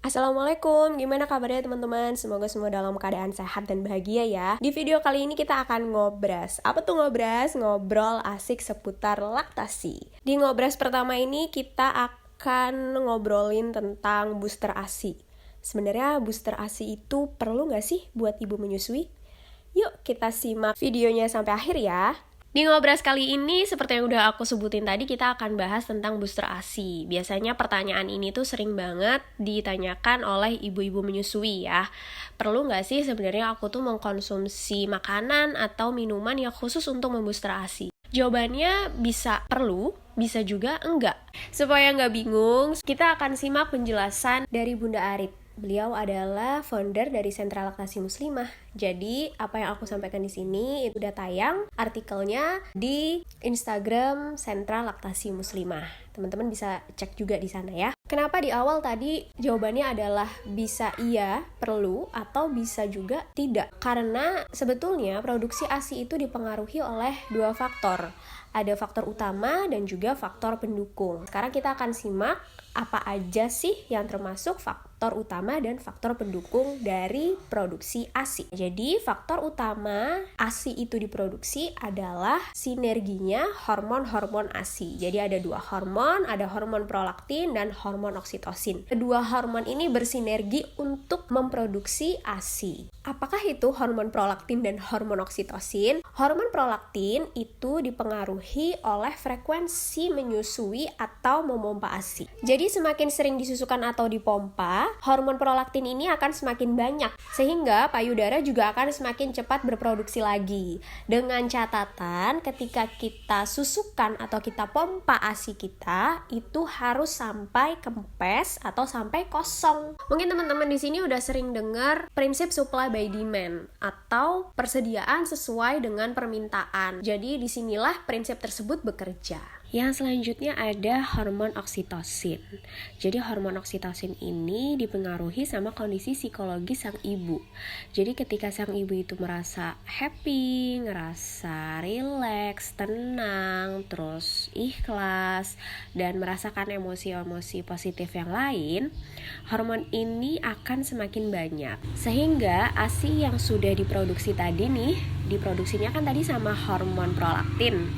Assalamualaikum, gimana kabarnya teman-teman? Semoga semua dalam keadaan sehat dan bahagia ya. Di video kali ini kita akan ngobras. Apa tuh ngobras? Ngobrol asik seputar laktasi. Di ngobras pertama ini kita akan ngobrolin tentang booster ASI. Sebenarnya booster ASI itu perlu nggak sih buat ibu menyusui? Yuk kita simak videonya sampai akhir ya. Di ngobras kali ini, seperti yang udah aku sebutin tadi, kita akan bahas tentang booster ASI. Biasanya pertanyaan ini tuh sering banget ditanyakan oleh ibu-ibu menyusui ya. Perlu nggak sih sebenarnya aku tuh mengkonsumsi makanan atau minuman yang khusus untuk membooster ASI? Jawabannya bisa perlu, bisa juga enggak. Supaya nggak bingung, kita akan simak penjelasan dari Bunda Arit. Beliau adalah founder dari Sentra Laktasi Muslimah. Jadi, apa yang aku sampaikan di sini itu udah tayang artikelnya di Instagram Sentra Laktasi Muslimah. Teman-teman bisa cek juga di sana ya. Kenapa di awal tadi jawabannya adalah bisa iya, perlu, atau bisa juga tidak? Karena sebetulnya produksi ASI itu dipengaruhi oleh dua faktor. Ada faktor utama dan juga faktor pendukung. Sekarang kita akan simak apa aja sih yang termasuk faktor utama dan faktor pendukung dari produksi ASI. Jadi faktor utama ASI itu diproduksi adalah sinerginya hormon-hormon ASI. Jadi ada dua hormon, ada hormon prolaktin dan hormon oksitosin. Kedua hormon ini bersinergi untuk memproduksi ASI. Apakah itu hormon prolaktin dan hormon oksitosin? Hormon prolaktin itu dipengaruhi oleh frekuensi menyusui atau memompa ASI. Jadi semakin sering disusukan atau dipompa, hormon prolaktin ini akan semakin banyak, sehingga payudara juga akan semakin cepat berproduksi lagi. Dengan catatan, ketika kita susukan atau kita pompa ASI kita, itu harus sampai kempes atau sampai kosong. Mungkin teman-teman di sini udah sering dengar prinsip supply by demand atau persediaan sesuai dengan permintaan. Jadi disinilah prinsip tersebut bekerja. Yang selanjutnya ada hormon oksitosin. Jadi hormon oksitosin ini dipengaruhi sama kondisi psikologis sang ibu. Jadi ketika sang ibu itu merasa happy, ngerasa relax, tenang, terus ikhlas, dan merasakan emosi-emosi positif yang lain, hormon ini akan semakin banyak. Sehingga ASI yang sudah diproduksi tadi nih, diproduksinya kan tadi sama hormon prolaktin.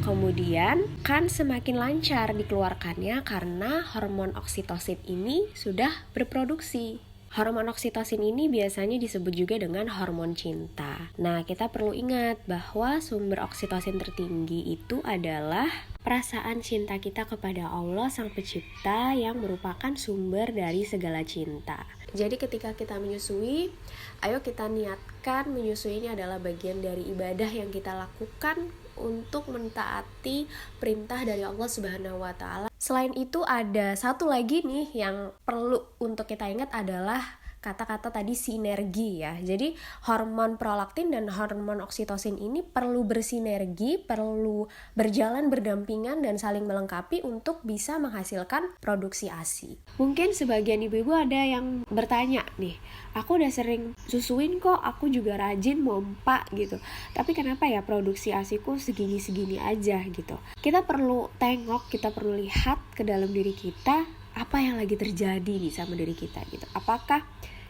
Kemudian kan semakin lancar dikeluarkannya karena hormon oksitosin ini sudah berproduksi. Hormon oksitosin ini biasanya disebut juga dengan hormon cinta. Nah, kita perlu ingat bahwa sumber oksitosin tertinggi itu adalah perasaan cinta kita kepada Allah Sang Pencipta yang merupakan sumber dari segala cinta. Jadi ketika kita menyusui, ayo kita niatkan menyusui ini adalah bagian dari ibadah yang kita lakukan untuk mentaati perintah dari Allah Subhanahu wa Ta'ala. Selain itu ada satu lagi nih yang perlu untuk kita ingat adalah kata-kata tadi sinergi ya. Jadi hormon prolaktin dan hormon oksitosin ini perlu bersinergi, perlu berjalan berdampingan dan saling melengkapi untuk bisa menghasilkan produksi ASI. Mungkin sebagian ibu-ibu ada yang bertanya nih, aku udah sering susuin kok, aku juga rajin mompa gitu. Tapi kenapa ya produksi ASIku segini-segini aja gitu. Kita perlu tengok, kita perlu lihat ke dalam diri kita, apa yang lagi terjadi nih sama diri kita gitu. Apakah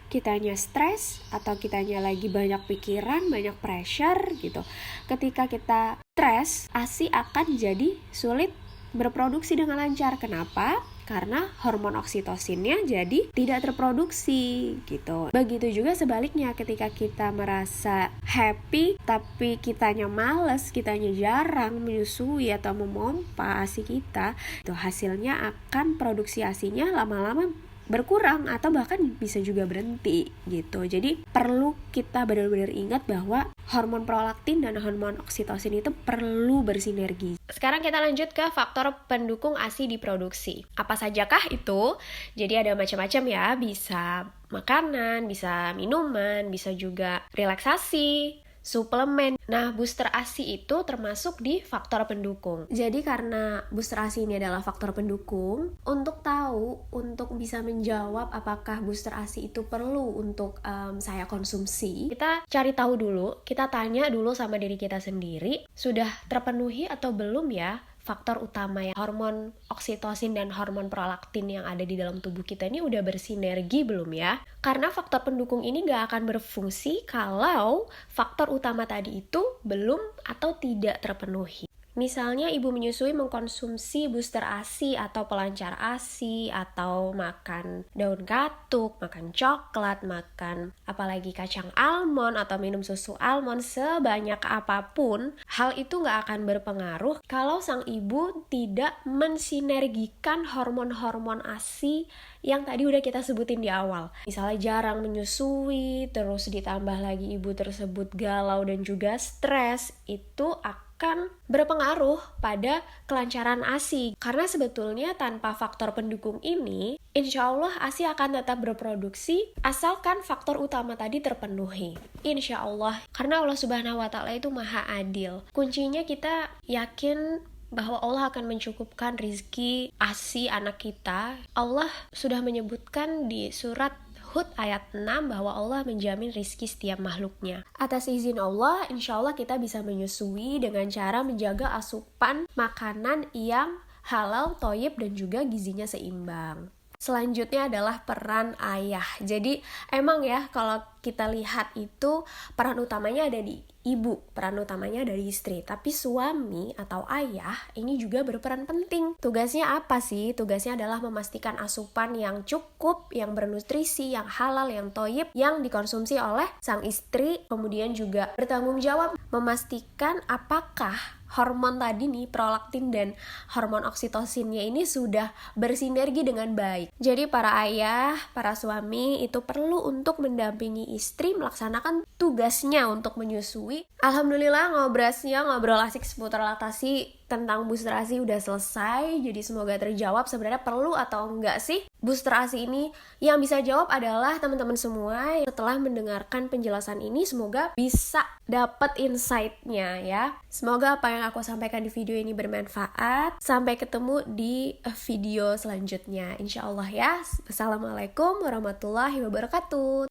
kitanya stres atau kitanya lagi banyak pikiran, banyak pressure gitu. Ketika kita stres, ASI akan jadi sulit berproduksi dengan lancar. Kenapa? Karena hormon oksitosinnya jadi tidak terproduksi gitu. Begitu juga sebaliknya ketika kita merasa happy tapi kitanya males, kitanya jarang menyusui atau memompa ASI kita, itu hasilnya akan produksi ASInya lama-lama berkurang atau bahkan bisa juga berhenti gitu. Jadi perlu kita benar-benar ingat bahwa hormon prolaktin dan hormon oksitosin itu perlu bersinergi. Sekarang kita lanjut ke faktor pendukung ASI diproduksi. Apa sajakah itu? Jadi ada macam-macam ya, bisa makanan, bisa minuman, bisa juga relaksasi, suplemen. Nah, booster ASI itu termasuk di faktor pendukung. Jadi karena booster ASI ini adalah faktor pendukung, untuk bisa menjawab apakah booster ASI itu perlu untuk saya konsumsi, kita cari tahu dulu, kita tanya dulu sama diri kita sendiri, sudah terpenuhi atau belum ya faktor utama ya, hormon oksitosin dan hormon prolaktin yang ada di dalam tubuh kita ini udah bersinergi belum ya? Karena faktor pendukung ini gak akan berfungsi kalau faktor utama tadi itu belum atau tidak terpenuhi. Misalnya ibu menyusui mengkonsumsi booster ASI atau pelancar ASI, atau makan daun katuk, makan coklat, makan apalagi kacang almond, atau minum susu almond sebanyak apapun, hal itu nggak akan berpengaruh kalau sang ibu tidak mensinergikan hormon-hormon ASI yang tadi udah kita sebutin di awal. Misalnya jarang menyusui, terus ditambah lagi ibu tersebut galau dan juga stres, itu akan berpengaruh pada kelancaran ASI. Karena sebetulnya tanpa faktor pendukung ini, insya Allah ASI akan tetap berproduksi asalkan faktor utama tadi terpenuhi. Insya Allah, karena Allah Subhanahu wa Ta'ala itu maha adil. Kuncinya kita yakin bahwa Allah akan mencukupkan rizki ASI anak kita. Allah sudah menyebutkan di surat Hud ayat 6 bahwa Allah menjamin rizki setiap makhluknya. Atas izin Allah, insya Allah kita bisa menyusui dengan cara menjaga asupan makanan yang halal, thoyyib, dan juga gizinya seimbang. Selanjutnya adalah peran ayah. Jadi emang ya kalau kita lihat itu peran utamanya ada di ibu, peran utamanya dari istri. Tapi suami atau ayah ini juga berperan penting. Tugasnya apa sih? Tugasnya adalah memastikan asupan yang cukup, yang bernutrisi, yang halal, yang thoyyib, yang dikonsumsi oleh sang istri. Kemudian juga bertanggung jawab memastikan apakah hormon tadi nih, prolaktin dan hormon oksitosinnya ini sudah bersinergi dengan baik. Jadi para ayah, para suami itu perlu untuk mendampingi istri melaksanakan tugasnya untuk menyusui. Alhamdulillah ngobrol asik seputar laktasi tentang booster ASI udah selesai. Jadi semoga terjawab sebenarnya perlu atau enggak sih booster ASI ini. Yang bisa jawab adalah teman-teman semua. Setelah mendengarkan penjelasan ini, semoga bisa dapat insight-nya ya. Semoga apa yang aku sampaikan di video ini bermanfaat. Sampai ketemu di video selanjutnya, insya Allah ya. Wassalamualaikum warahmatullahi wabarakatuh.